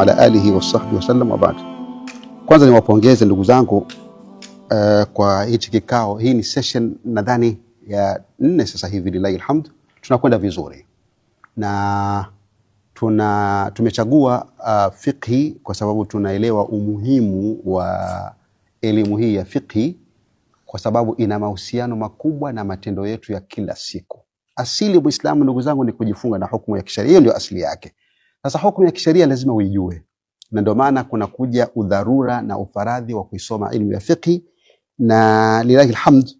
wa ala alihi wa sahbihi wasallam wa ba'd. Kwanza niwapongeze ndugu zangu kwa hichi kikao. Hii ni session nadhani ya 4 sasa hivi, lillahi alhamd. Tunakwenda vizuri na tumechagua fiqhi kwa sababu tunaelewa umuhimu wa elimu hii ya fiqhi, kwa sababu ina mahusiano makubwa na matendo yetu ya kila siku. Asili Muislamu ndugu zangu ni kujifunga na hukumu ya kisheria, hiyo ndio asili yake. Sasa hukumu ya kisheria lazima uijue, na ndio maana kuna kuja udharura na ufaradhi wa kuisoma elimu ya fiqhi. Na lillahi alhamd,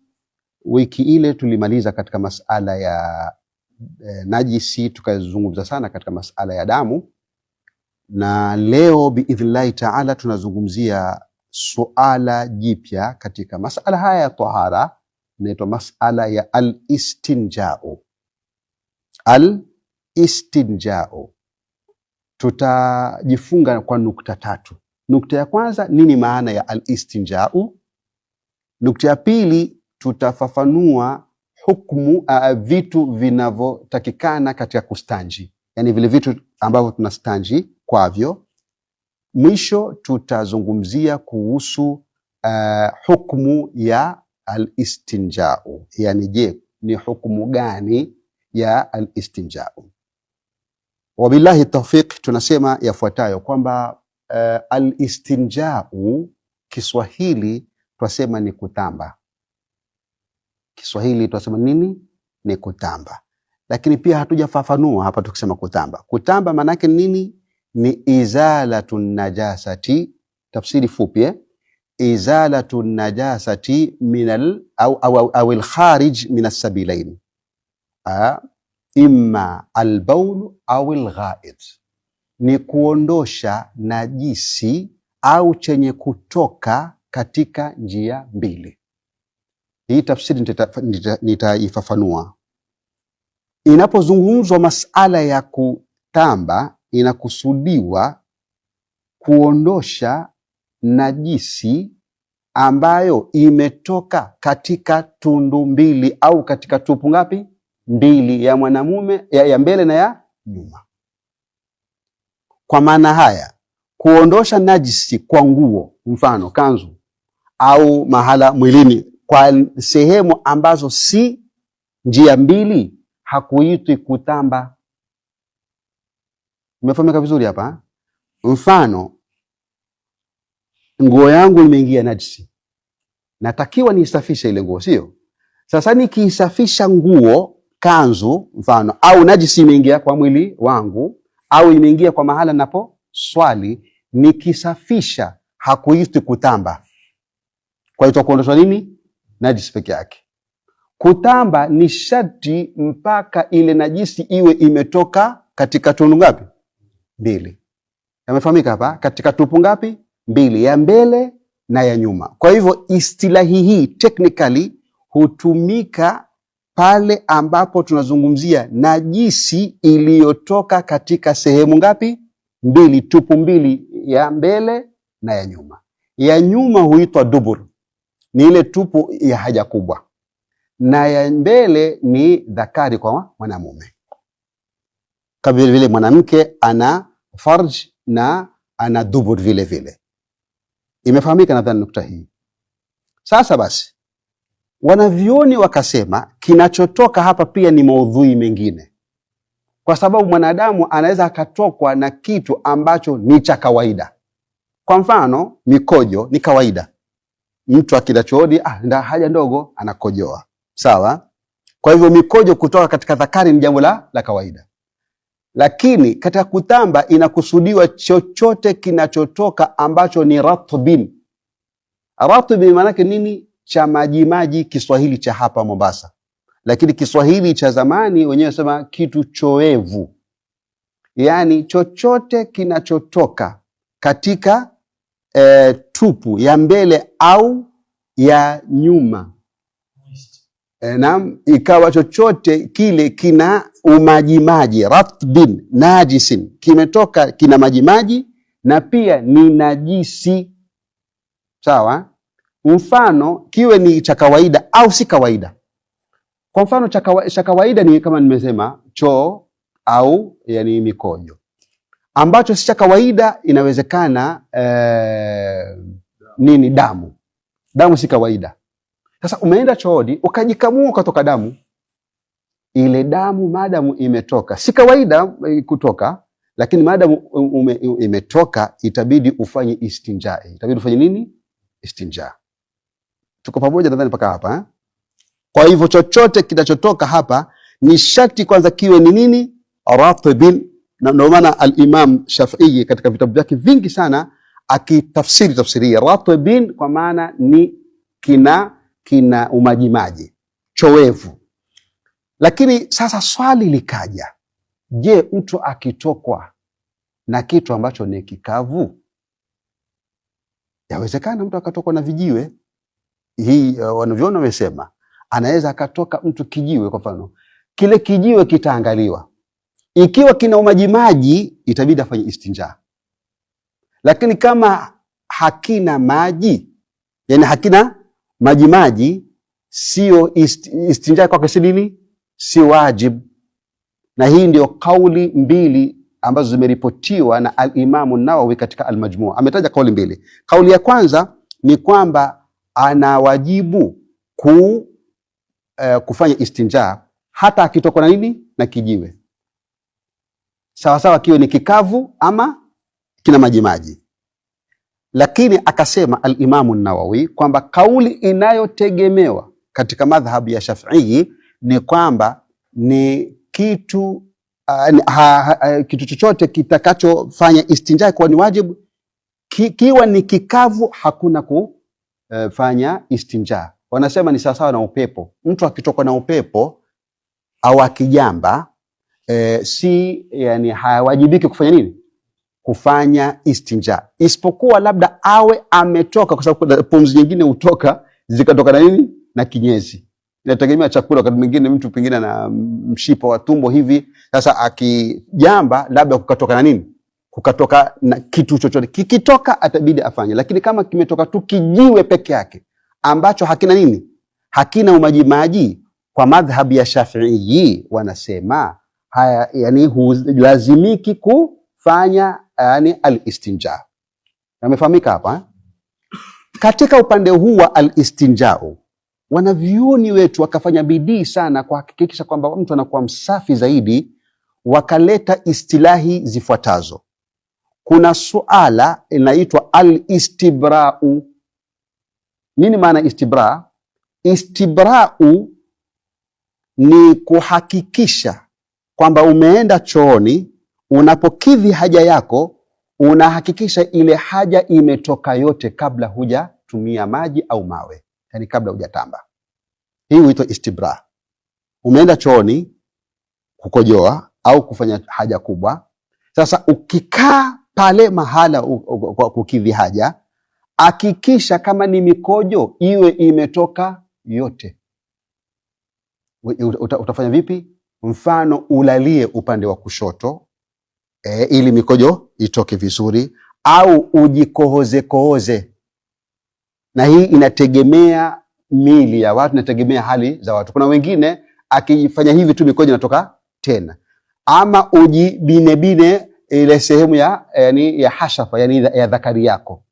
wiki ile tulimaliza katika masala ya najisi, tukazungumza sana katika masala ya damu, na leo biidhnillahi taala tunazungumzia suala jipya katika masala haya ya tahara, inaitwa masala ya al-istinjau. Al-istinjau tutajifunga kwa nukta 3. Nukta ya kwanza, nini maana ya al-istinjau? Nukta ya pili, tutafafanua hukumu vitu vinavyotakikana katika kustanji, yani vile vitu ambavyo tunastanji kwavyo. Mwisho tutazungumzia kuhusu hukumu ya al-istinjau, yani je, ni hukumu gani ya al-istinjau. Wabillahi tawfiq, tunasema yafuatayo kwamba al-istinjau Kiswahili twasema ni kutamba. Kiswahili twasema nini? Ni kutamba. Lakini pia hatujafafanua hapa tukisema kutamba. Kutamba maana yake nini? Ni izalatun najasati, tafsiri fupi, izalatun najasati minal au al-kharij min as-sabilain, imma al-bawl au al-ghaid, ni kuondosha najisi au chenye kutoka katika njia mbili. Hii tafsiri nitaifafanua. Inapozungumzwa masala ya kutamba, inakusudiwa kuondosha najisi ambayo imetoka katika tundu mbili au katika tupu ngapi? Mbili, ya mwanamume, ya mbele na ya nyuma. Kwa maana haya, kuondosha najisi kwa nguo, mfano kanzu, au mahala mwilini kwa sehemu ambazo si njia mbili, hakuitwi kutamba. Umefahamika vizuri hapa? Mfano, nguo yangu imeingia najisi, natakiwa niisafishe ile nguo, sio? Sasa nikiisafisha nguo, kanzu mfano, au najisi imeingia kwa mwili wangu au imeingia kwa mahala napo swali, nikisafisha hakuitwi kutamba. Kwa hiyo kuondosha nini? Najisi peke yake. Kutamba ni sharti mpaka ile najisi iwe imetoka katika tundu ngapi? Mbili. Yamefahamika hapa? Katika tupu ngapi? Mbili, ya mbele na ya nyuma. Kwa hivyo istilahi hii technically hutumika pale ambapo tunazungumzia najisi iliyotoka katika sehemu ngapi? Mbili, tupu mbili, ya mbele na ya nyuma. Ya nyuma huitwa dubur, ni ile tupu ya haja kubwa, na ya mbele ni dhakari kwa mwanamume. Kama vile vile mwanamke ana farj na ana dubur vile vile. Imefahamika nadhani nukta hii. Sasa basi, wanavyoni wakasema kinachotoka hapa pia ni maudhui mengine, kwa sababu mwanadamu anaweza akatokwa na kitu ambacho ni cha kawaida. Kwa mfano, mikojo ni kawaida. Mtu akila chooni, ndio haja ndogo, anakojoa. Sawa? Kwa hivyo mikojo kutoka katika dhakari ni jambo la kawaida. Lakini katika kutamba inakusudiwa chochote kinachotoka ambacho ni ratbin. Ratbin maana yake nini? Cha maji Kiswahili cha hapa Mombasa. Lakini Kiswahili cha zamani wenyewe sema kitu choevu. Yaani chochote kinachotoka katika tupu ya mbele au ya nyuma. Naam, ikawa chochote kile kina umajimaji, ratbin najisin, kimetoka kina majimaji na pia ni najisi. Sawa? Mfano kiwe ni cha kawaida au si kawaida. Kwa mfano cha kawaida ni kama nimesema choo au yani mikojo. ambacho si cha kawaida inawezekana damu. Damu si kawaida. Sasa umeenda chooni ukajikamua ukatoka damu. Ile damu maadamu imetoka, si kawaida kutoka, lakini maadamu imetoka itabidi ufanye istinja. Itabidi ufanye nini? Istinja. Tuko pamoja nadhani mpaka hapa? Kwa hivyo chochote kinachotoka hapa ni sharti kwanza kiwe ni nini? Ratibin. Na ndio maana al-Imam Shafi'i katika vitabu vyake vingi sana tafsiri ratibin kwa maana ni kina umajimaji, chowevu. Lakini sasa swali likaja, je, mtu akitokwa na kitu ambacho ni kikavu? Yawezekana mtu akatokwa na vijiwe. Hii wanavyona wamesema anaweza akatoka mtu kijiwe. Kwa mfano kile kijiwe kitaangaliwa, ikiwa kina umajimaji itabidi afanye istinja. Lakini kama hakina maji, yani hakina majimaji, sio istinja kwake, si wajib. Na hii ndio kauli mbili ambazo zimeripotiwa na al-Imam an-Nawawi katika al-Majmu'. Ametaja kauli mbili. Kauli ya kwanza ni kwamba anawajibu kufanya istinja hata akitokwa na kijiwe, sawa sawa kiwe ni kikavu ama kina majimaji. Lakini akasema al-Imam an-Nawawi kwamba kauli inayotegemewa katika madhhabu ya Shafi'i ni kwamba ni kitu chochote kitakachofanya istinja kwa ni wajibu, kiwa ni kikavu hakuna kufanya istinja. Wanasema ni sawa na upepo. Mtu akitokwa na upepo au akijamba yani hawajibiki kufanya nini? Kufanya istinja, isipokuwa labda awe ametoka, kwa sababu pumzi nyingine hutoka zikatoka na kinyesi. Inategemea chakula. Wakati mwingine mtu pengine na mshipa wa tumbo hivi, sasa akijamba labda kukatoka na kitu chochote, kikitoka atabidi afanye. Lakini kama kimetoka tu kijiwe peke yake ambacho hakina umajimaji, kwa madhhabi ya Shafi'i wanasema haya, yani hulazimiki kufanya al-istinja. Yamefahamika hapa? Katika upande huu wa al-istinjao, wanavyuoni wetu wakafanya bidii sana kuhakikisha kwamba mtu anakuwa msafi zaidi. Wakaleta istilahi zifuatazo. Kuna suala inaitwa al-istibra'u. Nini maana istibra? Istibra'u ni kuhakikisha kwamba umeenda chooni, unapokidhi haja yako, unahakikisha ile haja imetoka yote kabla hujatumia maji au mawe, yani kabla hujatamba. Hii huitwa istibra. Umeenda chooni kukojoa au kufanya haja kubwa. Sasa ukikaa pale mahala kukidhi haja, hakikisha kama ni mikojo iwe imetoka yote. Utafanya vipi? Mfano ulalie upande wa kushoto ili mikojo itoke vizuri, au ujikohoze. Na hii inategemea mili ya watu, inategemea hali za watu. Kuna wengine akifanya hivi tu mikojo inatoka tena. Ama ujibine ile sehemu ya hashafa, yani ya dhakari yako.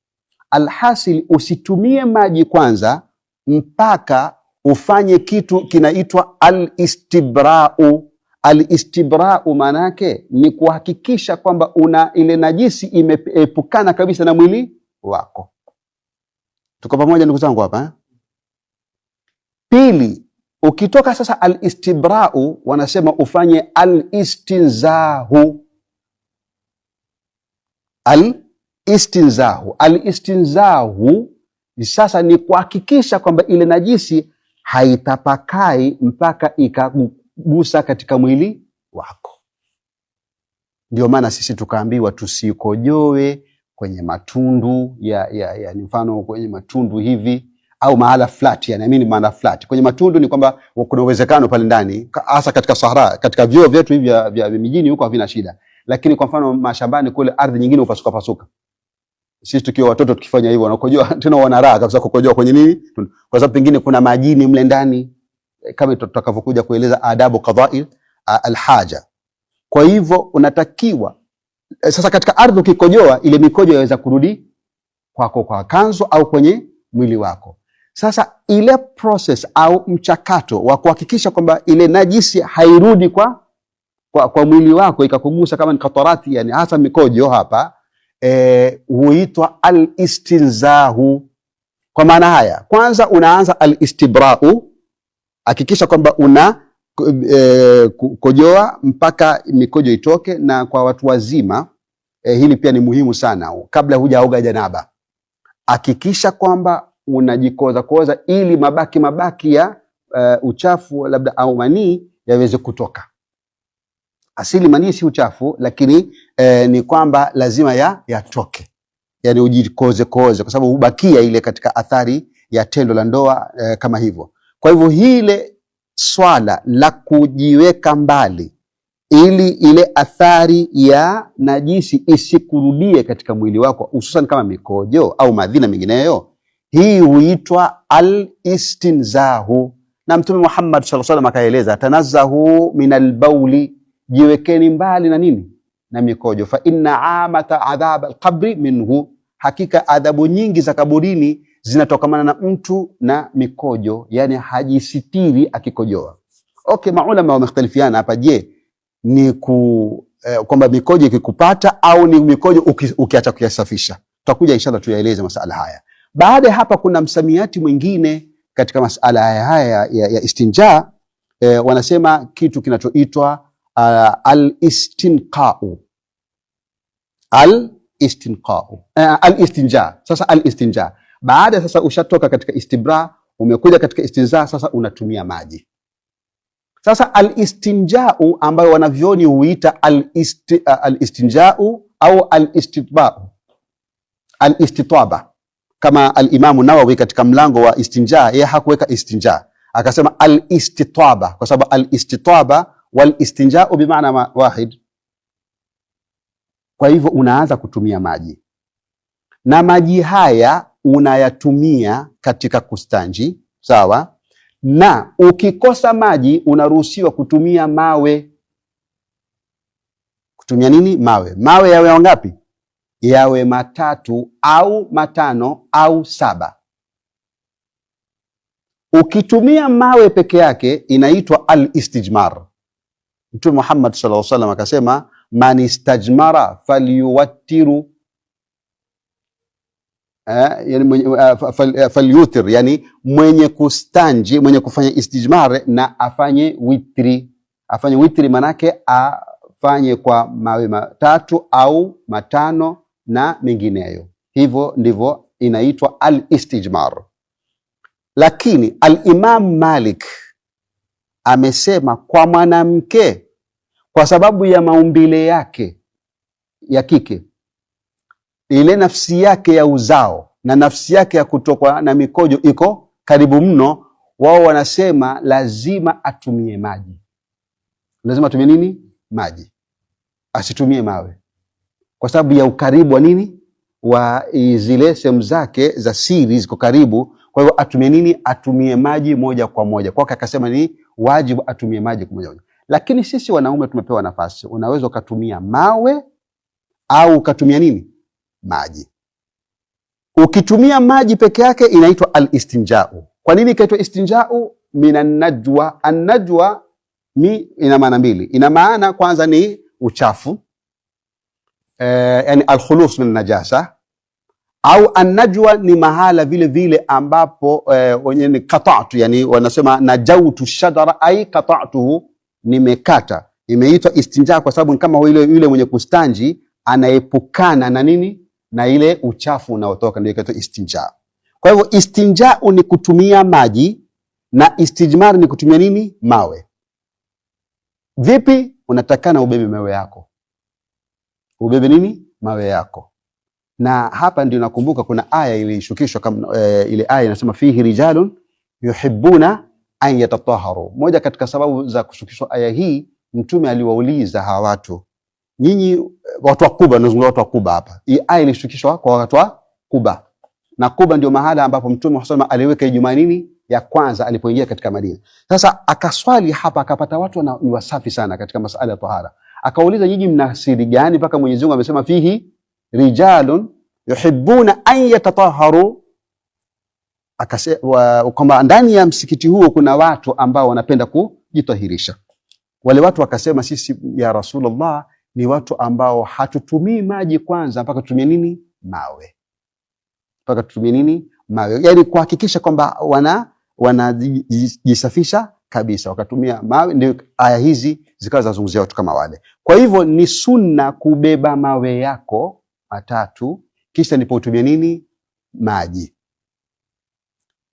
Alhasil usitumie maji kwanza mpaka ufanye kitu kinaitwa al-istibra'u. Al-istibra'u maana yake ni kuhakikisha kwamba ile najisi imeepukana kabisa na mwili wako. Tuko pamoja ndugu zangu hapa? Pili, ukitoka sasa al-istibra'u, wanasema ufanye al-istinzahu. Al-istinzahu. Al-istinzahu sasa ni kuhakikisha kwamba ile najisi haitapakai mpaka ikagusa katika mwili wako. Ndio maana sisi tukaambiwa tusikojoe kwenye matundu ya mfano kwenye matundu hivi au mahala flat, yani mimi mahala flat. Kwenye matundu ni kwamba kuna uwezekano pale ndani, hasa katika Sahara, katika vyoo vyetu hivi vya mijini huko havina shida. Lakini kwa mfano mashambani kule ardhi nyingine upasuka. Sisi tukiwa watoto tukifanya hivyo wanakojoa tena wana raha kabisa kukojoa kwenye nini? Kwa sababu pengine kuna majini mle ndani, kama tutakavyokuja kueleza adabu qada'i al-haja. Kwa hivyo unatakiwa Sasa katika ardhi ukikojoa, ile mikojo yaweza kurudi kwako kwa kanzu au kwenye mwili wako. Sasa ile process au mchakato wa kuhakikisha kwamba ile najisi hairudi kwa mwili wako ikakugusa kama ni katarati, yani hasa mikojo hapa, huitwa al-istinzahu. Kwa maana haya, kwanza unaanza al-istibra'u, hakikisha kwamba una kojoa mpaka mikojo itoke. Na kwa watu wazima hili pia ni muhimu sana, kabla hujaoga janaba hakikisha kwamba unajikoza ili mabaki ya uchafu labda au manii yaweze kutoka. Asili manii si uchafu, lakini ni kwamba lazima yatoke, yani ujikoze kwa sababu hubakia ile katika athari ya tendo la ndoa kama hivyo. Kwa hivyo hile swala la kujiweka mbali ili ile athari ya najisi isikurudie katika mwili wako, hususan kama mikojo au madhina mengineyo, hii huitwa al-istinzahu. Na Mtume Muhammad sallallahu alaihi wasallam akaeleza, tanazzahu minal bauli, jiwekeni mbali na nini? Na mikojo. Fa inna amata adhab al-qabri minhu, hakika adhabu nyingi za kaburini zinatokamana na mtu na mikojo, yani hajisitiri akikojoa. Okay, maulama wamekhtalifiana hapa, je, ni kwamba mikojo ikikupata au ni mikojo ukiacha kuyasafisha? Tutakuja inshallah tuyaeleze masala haya. Baada ya hapa kuna msamiati mwingine katika masala haya ya istinja, wanasema kitu kinachoitwa al-istinqa'u. Al-istinja. Sasa al-istinja, baada sasa ushatoka katika istibra, umekuja katika istinza, sasa unatumia maji. Sasa al-istinja'u ambayo wanavyoni huita al-istinja'u au al-istitaba, kama al-Imam Nawawi katika mlango wa istinja, yeye hakuweka istinja, akasema al-istitaba, kwa sababu al-istitaba wal istinja'u bimaana wahid. Kwa hivyo unaanza kutumia maji, na maji haya unayatumia katika kustanji, sawa? Na ukikosa maji unaruhusiwa kutumia mawe. Kutumia nini? Mawe. Mawe yawe wangapi? Yawe 3 au 5 au 7. Ukitumia mawe peke yake inaitwa al-istijmar. Mtume Muhammad sallallahu alaihi wasallam akasema, man istajmara falyuwattiru, falyutir, yani mwenye kustanji, mwenye kufanya istijmar na afanye witri. Afanye witri manake afanye kwa mawe 3 au 5 na mengineyo. Hivyo ndivyo inaitwa al-istijmar. Lakini al-Imam Malik amesema kwa mwanamke, kwa sababu ya maumbile yake ya kike, ile nafsi yake ya uzao na nafsi yake ya kutokwa na mikojo iko karibu mno, wao wanasema lazima atumie maji. Lazima atumie nini? Maji, asitumie mawe, kwa sababu ya ukaribu wa nini? Wa zile sehemu zake za siri ziko karibu. Kwa hivyo atumie nini? Atumie maji moja kwa moja. Kwa akasema ni wajibu atumie maji kwa moja. Lakini sisi wanaume tumepewa nafasi, unaweza ukatumia mawe au ukatumia nini? Maji. Ukitumia maji peke yake inaitwa al-istinja'u. Kwa nini ikaitwa istinja'u? Minan najwa. An-najwa ina maana mbili. Ina maana kwanza ni uchafu, yani al-khulus min najasa, au an-najwa ni mahala vile vile ambapo wenye ni qata'tu, yani wanasema najautu shajara, ai qata'tuhu, nimekata. Imeitwa istinja kwa sababu kama yule mwenye kustanji anaepukana na nini? Na ile uchafu unaotoka, ndio inaitwa istinja. Kwa hivyo istinja ni kutumia maji na istijmar ni kutumia nini? Mawe. Vipi? Unatakana ubebe mawe yako. Ubebe nini? Mawe yako. Na hapa ndio nakumbuka kuna aya ilishukishwa kama ile aya inasema fihi rijalun yuhibbuna an yatatahharu. Moja katika sababu za kushukishwa aya hii, Mtume aliwauliza hawa watu, nyinyi watu wa Kuba, nazungumza watu wa Kuba hapa. Hii aya ilishukishwa kwa watu wa Kuba. Na Kuba ndio mahala ambapo Mtume Muhammad aliweka Ijumaa nini? Ya kwanza alipoingia katika Madina. Sasa akaswali hapa, akapata watu ni wasafi sana katika masuala ya tahara. Akauliza, nyinyi mna siri gani mpaka Mwenyezi Mungu amesema fihi rijalun yuhibbuna an yatatahharu? Akasema kwamba ndani ya msikiti huo kuna watu ambao wanapenda kujitahirisha. Wale watu wakasema, sisi ya Rasulullah ni watu ambao hatutumii maji kwanza mpaka tutumie nini? Mawe. Mpaka tutumie nini? Mawe. Yani kuhakikisha kwamba wanajisafisha kabisa, wakatumia mawe. Ndio aya hizi zikawa zinazungumzia watu kama wale. Kwa hivyo ni sunna kubeba mawe yako matatu kisha ndipo utumie nini? Maji.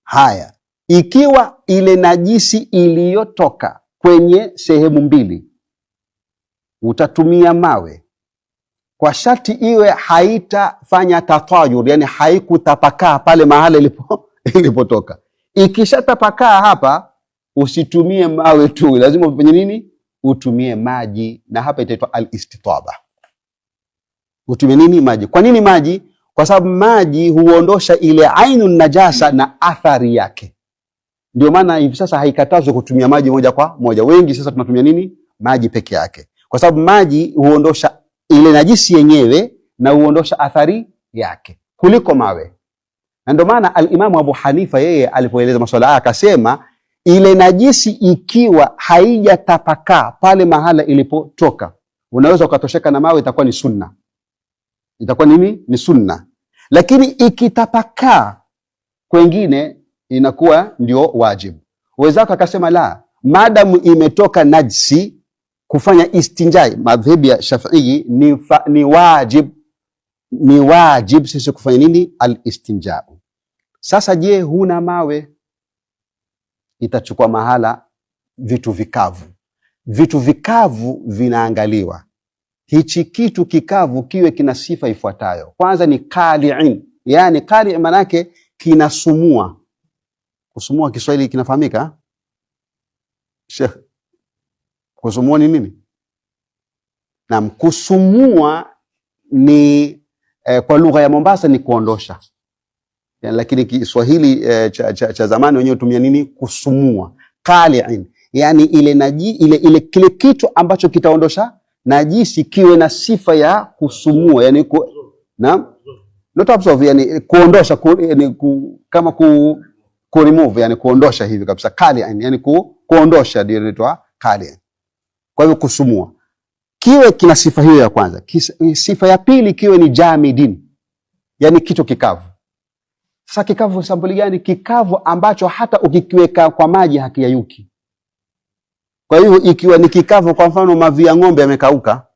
Haya, ikiwa ile najisi iliyotoka kwenye sehemu mbili utatumia mawe, kwa sharti iwe haitafanya tatayur, yani haikutapakaa pale mahala ilipotoka. Ikishatapakaa hapa, usitumie mawe tu, lazima ufanye nini? Utumie maji, na hapa itaitwa al-istitaba. Utumie nini? Maji. Kwa nini maji? Kwa sababu maji huondosha ile ainu najasa na athari yake. Ndio maana hivi sasa haikatazwi kutumia maji moja kwa moja. Wengi sasa tunatumia nini? Maji peke yake. Kwa sababu maji huondosha ile najisi yenyewe na huondosha athari yake kuliko mawe. Na ndio maana al-Imam Abu Hanifa yeye alipoeleza masuala haya akasema, ile najisi ikiwa haijatapakaa pale mahala ilipotoka, unaweza ukatosheka na mawe, itakuwa ni sunna. Itakuwa nini? Ni sunna. Lakini ikitapakaa kwengine inakuwa ndio wajibu. Wenzako akasema la, madamu imetoka najisi, kufanya istinjai madhhabi ya Shafi'i ni wajib sisi kufanya nini? Al-istinjau. Sasa je, huna mawe? Itachukua mahala vitu vikavu. Vitu vikavu vinaangaliwa. Hichi kitu kikavu kiwe kina sifa ifuatayo. Kwanza ni qali'in. Yani qali' manake kinasumua. Kusumua Kiswahili kinafahamika? Sheikh, kusumua ni nini? Naam, kusumua ni kwa lugha ya Mombasa ni kuondosha. Yani, lakini Kiswahili cha zamani wenyewe hutumia nini? Kusumua. Qali'in. Yani ile kile kitu ambacho kitaondosha najisi kiwe na sifa ya kusumua, yani naam, not absorb, yani kuondosha, kama remove, yani kuondosha hivi kabisa. Qali'in, yani kuondosha, ndio inaitwa qali'in. Kwa hivyo kusumua kiwe kina sifa hiyo ya kwanza. Sifa ya pili kiwe ni jamidin, yani kitu kikavu. Sasa kikavu sampuli gani? Kikavu ambacho hata ukikiweka kwa maji hakiyayuki. Kwa hivyo ikiwa ni kikavu, kwa mfano mavi ya ng'ombe yamekauka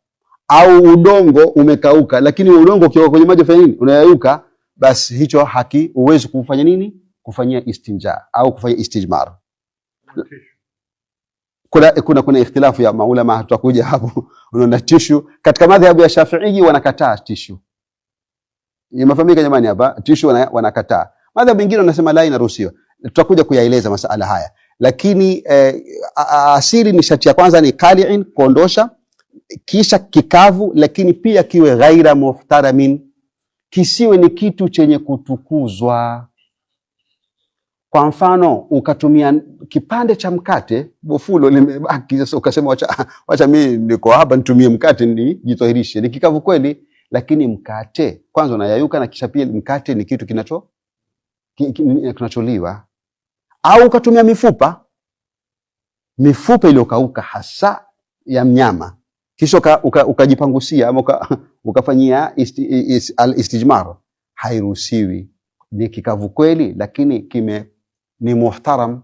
au udongo umekauka, lakini udongo ukiwa kwenye maji fanya nini? Unayayuka, basi hicho uwezi kufanya nini? Kufanyia istinja au kufanya istijmar. Kuna ikhtilafu ya maulama, hatakuja hapo. Unaona tishu katika madhhabu ya Shafi'i wanakataa tishu. Imefahamika jamani hapa, tishu wanakataa. Madhhabu mengine wanasema la, inaruhusiwa. Tutakuja kuyaeleza masala haya. Lakini asili ni shati ya kwanza ni qali'in, kuondosha, kisha kikavu, lakini pia kiwe ghaira muhtaramin, kisiwe ni kitu chenye kutukuzwa. Kwa mfano ukatumia kipande cha mkate, bofulo limebaki, sasa ukasema wacha mimi niko hapa nitumie mkate nijitohirishe. Ni kikavu kweli, lakini mkate kwanza unayayuka, na kisha pia mkate ni kitu kinacholiwa. Au ukatumia mifupa iliyokauka hasa ya mnyama, kisha ukajipangusia ama ukafanyia al-istijmar, hairuhusiwi. Ni kikavu kweli, lakini ni muhtaram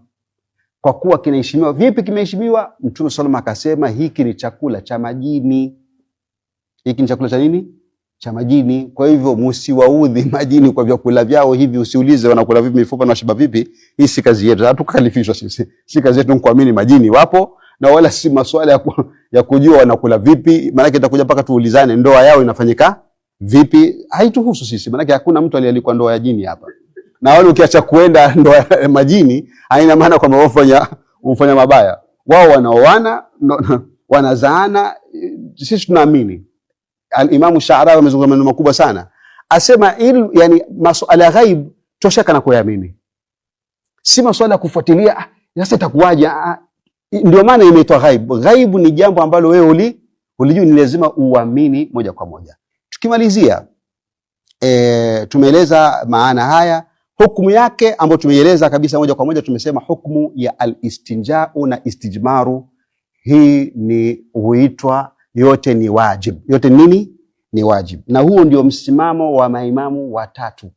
kwa kuwa kinaheshimiwa. Vipi kimeheshimiwa? Mtume sallallahu akasema hiki ni chakula cha majini. Hiki ni chakula cha nini? Cha majini. Kwa hivyo msiwaudhi majini kwa vyakula vyao hivi. Usiulize wanakula vipi, mifupa na shiba vipi. Hii si kazi yetu, hatukalifishwa sisi. Si kazi yetu kuamini majini wapo, na wala si maswala ya kujua wanakula vipi. Maana itakuja mpaka tuulizane ndoa yao inafanyika vipi. Haituhusu sisi, maana hakuna mtu aliyealikwa ndoa ya jini hapa. Na wale ukiacha kuenda ndoa ya majini, haina maana kwamba wafanya mabaya. Wao wanaoana, wanazaana, sisi tunaamini. Al-Imam Sha'rawi amezungumza maneno makubwa sana. Asema yani masuala ya ghaib tosheka na kuamini. Si masuala ya kufuatilia sasa itakuwaje. Ndio maana imeitwa ghaib. Ghaib ni jambo ambalo wewe Hulijui, ni lazima uamini moja kwa moja. Tukimalizia tumeeleza maana haya, hukumu yake ambayo tumeieleza kabisa moja kwa moja. Tumesema hukumu ya al-istinjau na istijmaru, hii ni huitwa yote ni wajib. Yote nini? Ni wajib. Na huo ndio msimamo wa maimamu watatu.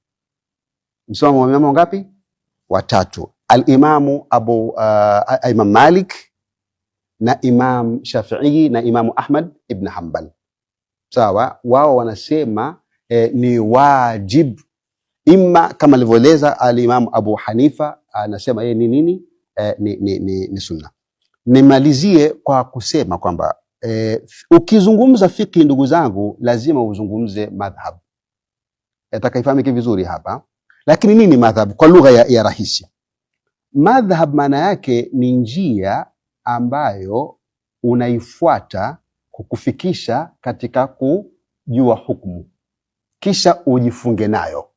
Msimamo wa maimamu ngapi? Watatu. Al-Imamu Imam Malik na Imam Shafi'i na Imamu Ahmad ibn Hanbal. Sawa, wao wanasema ni wajib. Ima kama alivyoeleza al-Imam Abu Hanifa, anasema yeye ni nini? Ni sunna. Nimalizie kwa kusema kwamba ukizungumza fiqh, ndugu zangu, lazima uzungumze madhhab. Atakaifahamike vizuri hapa. Lakini nini madhhab kwa lugha ya rahisi? Madhhab maana yake ni njia ambayo unaifuata kukufikisha katika kujua hukumu, kisha ujifunge nayo.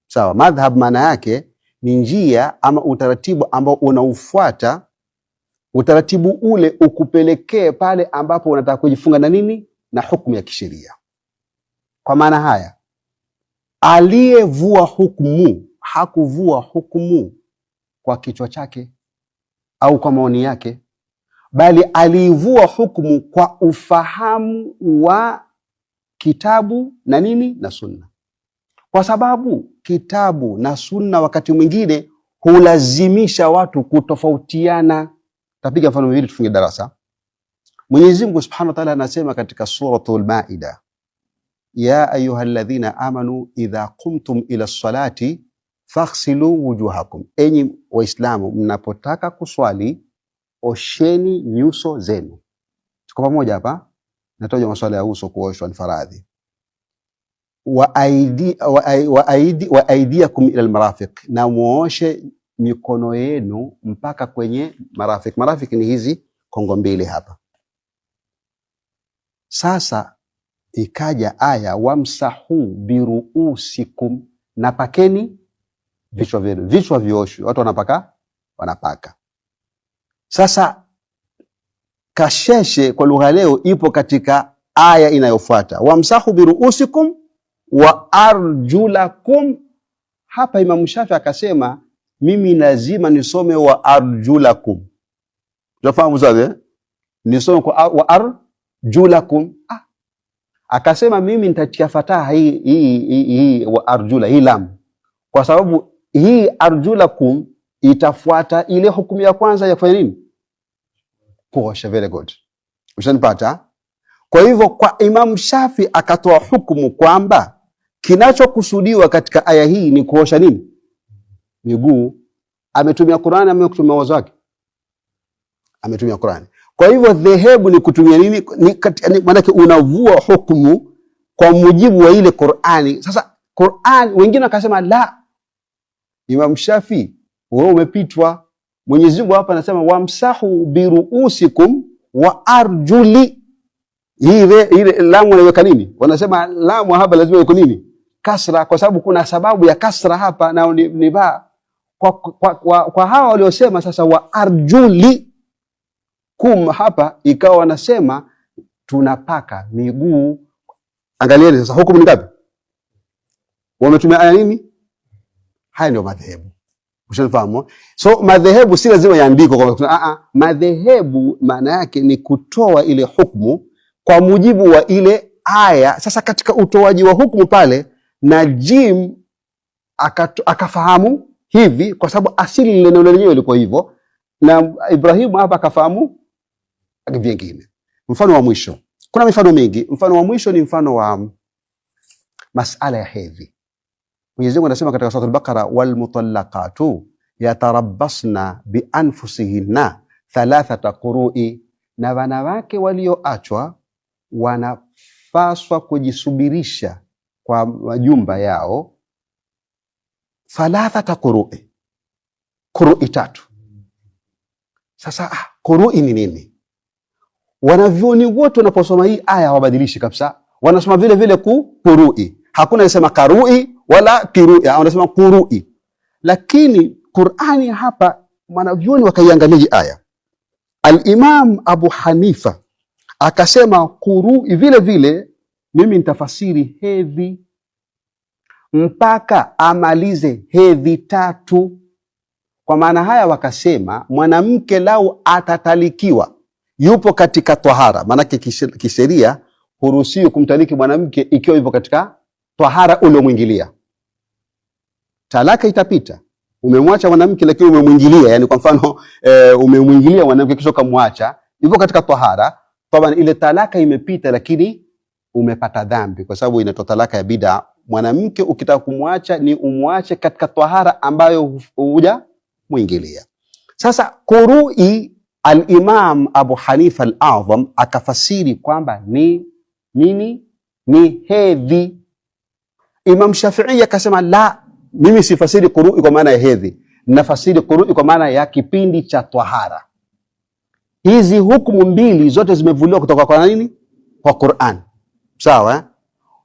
Sawa, madhhab maana yake ni njia ama utaratibu ambao unaufuata, utaratibu ule ukupelekee pale ambapo unataka kujifunga na nini? Na hukumu ya kisheria. Kwa maana haya, aliyevua hukumu hakuvua hukumu kwa kichwa chake au kwa maoni yake, bali alivua hukumu kwa ufahamu wa kitabu na nini? Na sunna. Kwa sababu kitabu na sunna wakati mwingine hulazimisha watu kutofautiana. Tapiga mfano mwingine tufunge darasa. Mwenyezi Mungu Subhanahu wa Ta'ala anasema katika suratul Maida, ya ayyuhalladhina amanu idha qumtum ila salati faghsilu wujuhakum, enyi waislamu mnapotaka kuswali osheni nyuso zenu. Tuko pamoja hapa? Natoja maswala ya uso kuoshwa ni faradhi. Wa aidiakum ila almarafiq, na muoshe mikono yenu mpaka kwenye marafiq. Marafiq ni hizi kongo mbili hapa. Sasa ikaja aya wamsahu biruusikum, na pakeni vichwa vyenu. Vichwa vioshwe, watu wanapaka. Sasa kasheshe kwa lugha leo ipo katika aya inayofuata, wamsahu biruusikum wa arjulakum. Hapa Imam Shafi akasema mimi lazima nisome wa arjulakum. Tunafahamu sasa, nisome kwa wa arjulakum. Akasema mimi nitatia fataha hii wa arjula, hii lam, kwa sababu hii arjulakum itafuata ile hukumu ya kwanza ya kufanya nini? Kuosha. Very good, ushanipata? Kwa hivyo kwa Imam Shafi akatoa hukumu kwamba kinachokusudiwa katika aya hii ni kuosha nini? Miguu. Ametumia Qur'ani, ametumia wazo wake, ametumia Qur'ani. Kwa hivyo dhehebu ni kutumia nini? Maana unavua hukumu kwa mujibu wa ile Qur'ani. Sasa Qur'an, wengine wakasema la, Imam Shafi wewe umepitwa. Mwenyezi Mungu hapa anasema wamsahu biruusikum wa arjuli. Ile lamu inaweka nini? Wanasema lamu hapa lazima iwe nini? Kasra, kwa sababu kuna sababu ya kasra hapa na ni ba. Kwa hawa waliosema sasa wa arjuli kum, hapa ikawa wanasema tunapaka miguu. Angalieni sasa hukumu ni ngapi? Wametumia aya nini? Haya ndio madhehebu. Ushafahamu? So madhehebu si lazima yaandikwe kwa madhehebu maana yake ni kutoa ile hukumu kwa mujibu wa ile aya. Sasa katika utoaji wa hukumu pale, Najim akafahamu hivi kwa sababu asili ile neno lenyewe liko hivyo, na Ibrahim hapa akafahamu vingine. Mfano wa mwisho, kuna mifano mingi. Mfano wa mwisho ni mfano wa masala ya hedhi. Mwenyezi Mungu anasema katika sura al-Baqara, wal mutallaqatu yatarabbasna bi anfusihinna thalathata qurui, na wanawake walioachwa wanapaswa kujisubirisha kwa majumba yao thalathata qurui, qurui 3. Sasa qurui ni nini? Wanavyoni wote wanaposoma hii aya hawabadilishi kabisa, wanasoma vile vile qurui. Hakuna yasema karui wala kirui, wanasema qurui. Lakini Qur'ani hapa wanavyoni wakaiangalia aya. Al-Imam Abu Hanifa akasema qurui vile vile mimi nitafasiri hedhi mpaka amalize hedhi 3. Kwa maana haya wakasema mwanamke lau atatalikiwa yupo katika tahara, maanake kisheria huruhusiwi kumtaliki mwanamke ikiwa yupo katika tahara uliomwingilia. Talaka itapita, umemwacha mwanamke lakini umemwingilia, yani kwa mfano umemwingilia mwanamke kisha kumwacha, yupo katika tahara, taban ile talaka imepita lakini umepata dhambi kwa sababu inatoa talaka ya bid'a. Mwanamke ukitaka kumwacha ni umwache katika tahara ambayo huja muingilia. Sasa qurui al-Imam Abu Hanifa al-A'zam akafasiri kwamba ni nini? Ni hedhi. Imam Shafi'i akasema la, mimi sifasiri qurui kwa maana ya hedhi, nafasiri qurui kwa maana ya kipindi cha tahara. Hizi hukumu mbili zote zimevuliwa kutoka kwa nini? Kwa Qur'an. Sawa?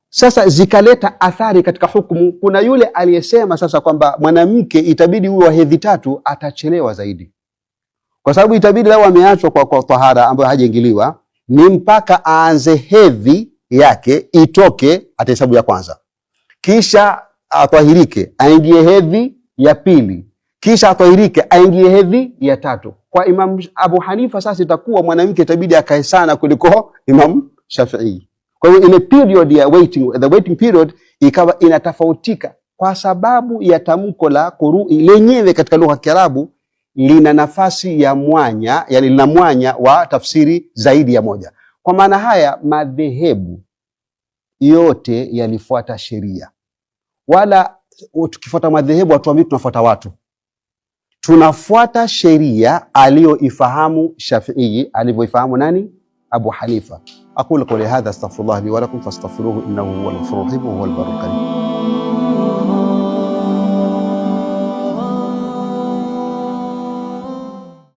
Sasa zikaleta athari katika hukumu. Kuna yule aliyesema sasa kwamba mwanamke itabidi uwe wa hedhi 3, atachelewa zaidi. Kwa sababu itabidi lao ameachwa kwa tahara ambayo hajaingiliwa, ni mpaka aanze hedhi yake itoke, atahesabu ya kwanza. Kisha atahirike, aingie hedhi ya pili. Kisha atahirike, aingie hedhi ya 3. Kwa Imam Abu Hanifa sasa itakuwa mwanamke itabidi akae sana kuliko Imam Shafi'i. Kwa hiyo ile period ya the waiting period ikawa inatofautika kwa sababu ya tamko la qurui lenyewe katika lugha ya Kiarabu lina nafasi ya mwanya, yani lina mwanya wa tafsiri zaidi ya moja. Kwa maana haya madhehebu yote yalifuata sheria. Wala tukifuata madhehebu watuambii tunafuata watu. Tunafuata sheria aliyoifahamu Shafi'i, alivyoifahamu nani? Abu Hanifa. أقول قولي هذا استغفر الله لي ولكم فاستغفروه إنه هو الغفور الرحيم وهو البر الكريم.